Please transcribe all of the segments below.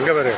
இங்கே பாரு.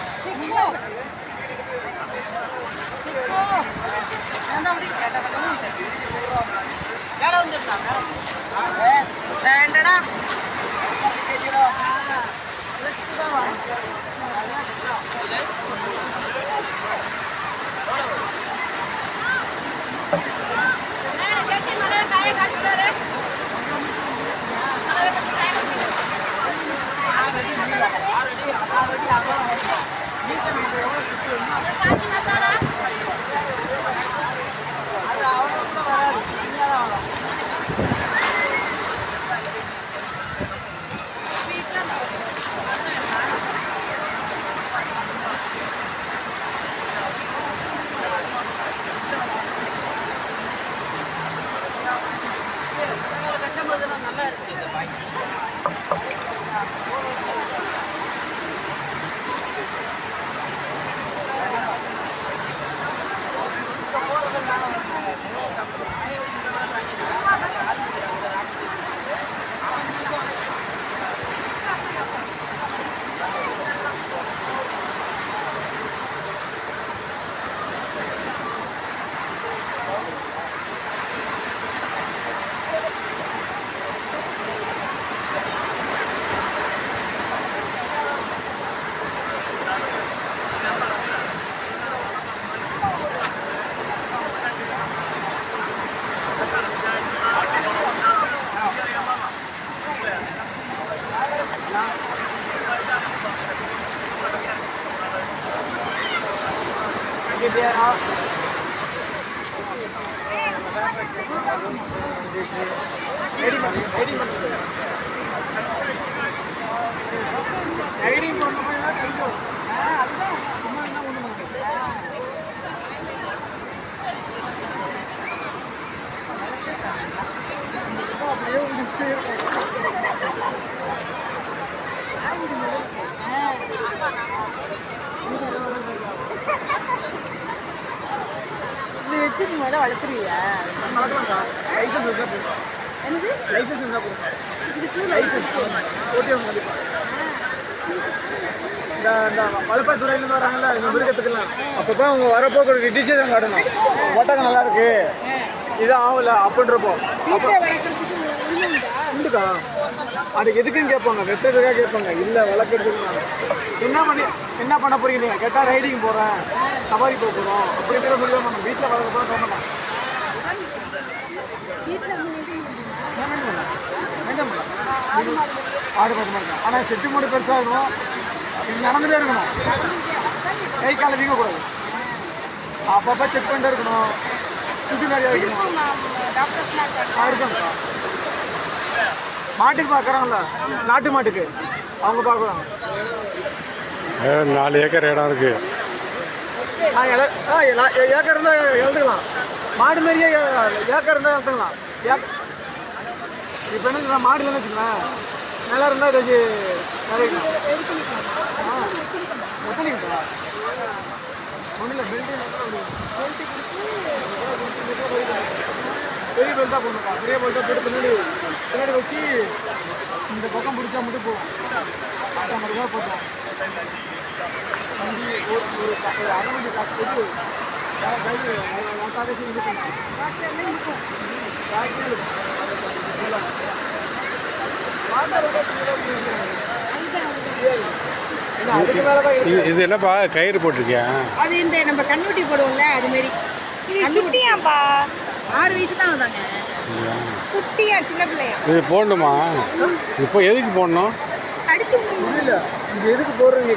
வளர்த்துருவியா? என்னது லைசன்ஸ் இருந்தா போதும். இதுக்கு லைசன்ஸ் ஓட்டியம் கண்டிப்பா. இந்த வளர்ப்புத்துறையிலேருந்து வராங்கல்ல இந்த மிருகத்துக்கெல்லாம் அப்பப்போ அவங்க வரப்போ ஒரு டிசிஷன் காட்டணும். ஒட்டகம் நல்லா இருக்கு இது ஆகல அப்படின்றப்போ உண்டுக்கா. அது எதுக்குன்னு கேட்பாங்க, வெட்டுறதுக்காக கேட்பாங்க. இல்லை வளர்க்குறதுக்கு என்ன பண்ண போறீங்க நீங்கள் கேட்டால் ரைடிங் போகிறேன், சவாரி போக போகிறோம் அப்படிங்கிற சொல்லி தான் நம்ம வீட்டில் வளர்க்க போகிறோம் சொல்ல மாட்டோம். ஆடு பார்க்க மாட்டேன். ஆனால் செட்டு மூடு பெருசாக இருக்கணும், இது நடந்துகிட்டே இருக்கணும், கை காலை வீங்கக்கூடாது, அப்பப்போ செக் பண்ணிட்டே இருக்கணும், சுற்றி நிறையா வைக்கணும். இருக்காங்கக்கா மாட்டுக்கு பார்க்குறாங்கல்ல, நாட்டு மாட்டுக்கு அவங்க பார்க்குறாங்க. 4 ஏக்கர் இடம் இருக்கு. ஏக்கர் இருந்தால் எழுதுக்கலாம், மாடு மாதிரியே ஏக்கர் இருந்தால் எழுதுக்கலாம். இப்போ என்ன மாடு இல்லைன்னு வச்சுக்கலாம், நல்லா இருந்தால் இது நிறைய எத்தனைங்களா ஒன்றும் இல்லை. பெரிய பெல்ட்டாக போடணுக்கா, பெரிய பெல்ட்டாக போட்டு பின்னாடி வச்சு இந்த பக்கம் பிடிச்சா மட்டும் போகும். அந்த மாதிரி தான் போட்டோம். வண்டி ஒரு அரை மணி காசு போட்டு இது என்னப்பா கயிறு போட்டிருக்கியா? அது இந்த நம்ம கண்ணுட்டி போடுவோம்ல அது மாதிரி. குட்டியாப்பா 6 வயசு தான் ஆகுதாங்க. குட்டியா சின்ன பிள்ளையா? இது போடணுமா? இப்போ எதுக்கு போடணும்? அடிச்சு முடியல. இது எதுக்கு போடுறீங்க?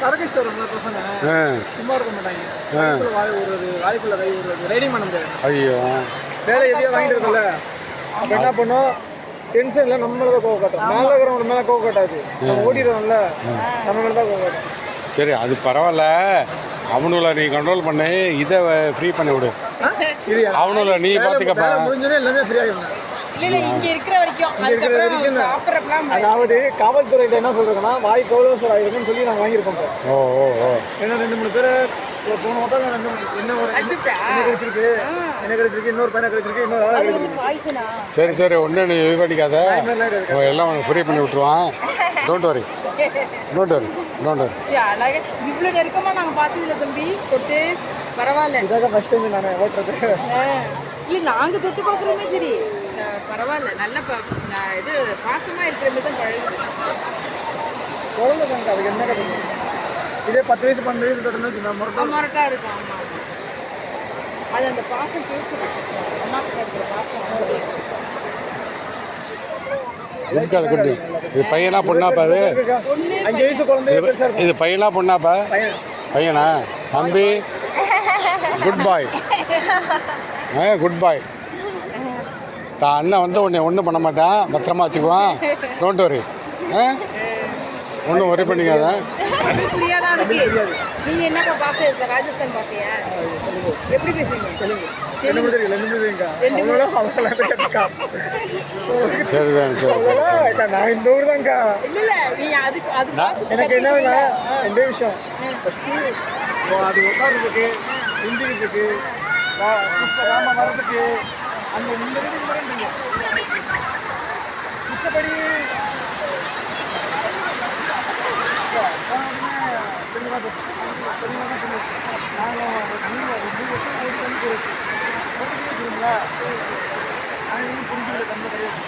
சரக்கு ஸ்டோர் பசங்க சும்மா இருக்க மாட்டாங்க. வாய் விடுறது, வாய்க்குள்ள கை விடுறது, ரைடிங் பண்ண முடியாது. ஐயோ வேலை எதையோ வாங்கிட்டு இருக்கல, அப்போ என்ன பண்ணோம், டென்ஷனில் நம்மள தான் கோவம் காட்டும். மேலே இருக்கிறவங்க மேலே கோவம் காட்டாது, நம்ம ஓடிடுறோம்ல நம்ம மேலே தான் கோவம் காட்டும். சரி அது பரவாயில்ல, அவனுல நீ கண்ட்ரோல் பண்ணி இதை ஃப்ரீ பண்ணி விடு. அவனுல நீ பார்த்துக்கப்பா. முடிஞ்சோடனே எல்லாமே ஃப்ரீ ஆகிடும். இல்ல இங்க இருக்கிற வரைக்கும் அதாவது காவல்துறையிட்ட என்ன சொல்றாங்கன்னா வாய் கௌரவசர் ஆகிருக்குன்னு சொல்லி நாங்கள் வாங்கியிருக்கோம். ஓ ஓ ஓ ஏன்னா 2-3 பேர் போன ஓட்டம் என்ன கிடைச்சிருக்கு, என்ன கிடைச்சிருக்கு, இன்னொரு பையனை கிடைச்சிருக்கு, இன்னொரு ஆள் கிடைச்சிருக்கு. சரி சரி ஒன்று நீ இது பண்ணிக்காத, எல்லாம் ஃப்ரீ பண்ணி விட்டுருவான். Don't worry. Don't worry don't worry. அழகா இவ்வளோ நெருக்கமா நாங்க பார்த்ததில்ல தம்பி. தொட்டு பரவாயில்ல. இதாக ஃபர்ஸ்ட் டைம் நான் ஓட்டுறது. இல்லை நாங்க தொட்டு பார்க்குறோமே சரி. பரவாயில்ல நல்ல இது பாசமா இருக்கிற மாதிரி தான் பழகுது. குழந்தை தாங்க அதுக்கு என்ன கதை. இதே 10 வயசு 12 வயசு தொட்டோம்னா மொரட்டா இருக்கும். ஆமா அது அந்த பாசம் கேட்குது. அம்மா கிட்ட இருக்கிற பாசம் இருக்காது குட்டி. இது பையனா பொண்ணாப்பா? அது 5 வயசு குழந்தைய பெருசா இருக்கும். இது பையனா பொண்ணாப்பா? பையன். பையனா? தம்பி குட் பாய். குட் பாய். தான் அண்ணன் வந்து உன்னை ஒன்றும் பண்ண மாட்டான், பத்திரமா வச்சுக்குவான். Don't worry. ஒன்றும் ஒரி பண்ணிக்காத. புரியாதான் இருக்கு. நீங்க என்னப்பா பார்த்து ராஜஸ்தான் பார்த்தியா? எப்படி பேசுறீங்க? தெலுங்கு தெரியும். ரெண்டு தெரியுங்க. அவங்களாம் கேட்டுக்கா. சரிதான் சரி. நான் இந்த ஊர் தான்க்கா. இல்ல நீங்க அது எனக்கு என்னன்னா ரெண்டே விஷயம். ஃபஸ்ட்டு அது உட்கார்றதுக்கு இந்திக்கிறதுக்கு ராம வர்றதுக்கு அந்த இந்த வீட்டுக்கு வரீங்க. மிச்சப்படி புரிஞ்சுக்கிற தன்மை கிடையாது.